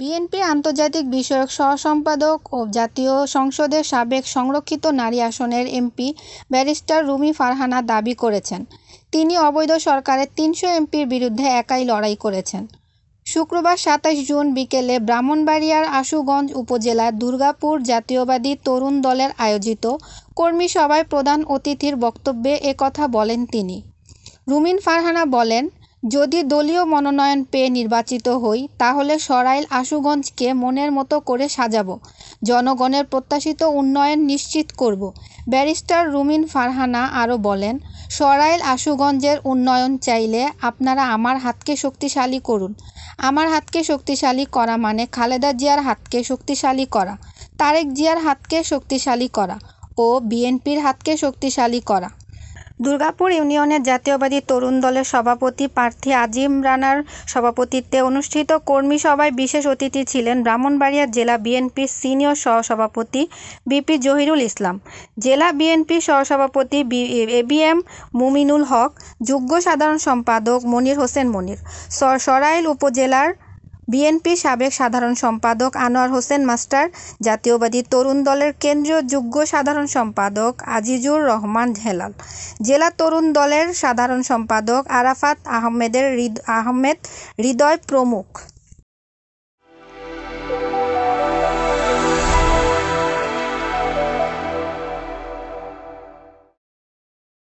BNP আন্তর্জাতিক বিষয়ক সহ-সম্পাদক ও জাতীয় সংসদের সাবেক সংরক্ষিত নারী আসনের এমপি ব্যারিস্টার রুমি ফারহানা দাবি করেছেন, তিনি অবৈধ সরকারের ৩০০ এমপির বিরুদ্ধে একাই লড়াই করেছেন। শুক্রবার ২৭ জুন বিকেলে ব্রাহ্মণবাড়িয়ার আশুগঞ্জ উপজেলার দুর্গাপুর জাতীয়বাদী তরুণ দলের আয়োজিত কর্মী সভায় প্রধান অতিথির বক্তব্যে একথা বলেন তিনি। রুমিন ফারহানা বলেন, যদি দলীয় মনোনয়ন পেয়ে নির্বাচিত হই তাহলে সরাইল আশুগঞ্জকে মনের মতো করে সাজাবো, জনগণের প্রত্যাশিত উন্নয়ন নিশ্চিত করব। ব্যারিস্টার রুমিন ফারহানা আরও বলেন, সরাইল আশুগঞ্জের উন্নয়ন চাইলে আপনারা আমার হাতকে শক্তিশালী করুন। আমার হাতকে শক্তিশালী করা মানে খালেদা জিয়ার হাতকে শক্তিশালী করা, তারেক জিয়ার হাতকে শক্তিশালী করা ও বিএনপির হাতকে শক্তিশালী করা। দুর্গাপুর ইউনিয়নের জাতীয়বাদী তরুণ দলের সভাপতি প্রার্থী আজিম রানার সভাপতিত্বে অনুষ্ঠিত কর্মী সভায় বিশেষ অতিথি ছিলেন ব্রাহ্মণবাড়িয়া জেলা বিএনপির সিনিয়র সহসভাপতি বিপি জহিরুল ইসলাম, জেলা বিএনপির সহসভাপতি এবিএম মুমিনুল হক, যুগ্ম সাধারণ সম্পাদক মনির হোসেন মনির, সরাইল উপজেলার বিএনপির সাবেক সাধারণ সম্পাদক আনোয়ার হোসেন মাস্টার, জাতীয়বাদী তরুণ দলের কেন্দ্রীয় যুগ্ম সাধারণ সম্পাদক আজিজুর রহমান হেলাল, জেলা তরুণ দলের সাধারণ সম্পাদক আরাফাত আহমেদ হৃদয় প্রমুখ।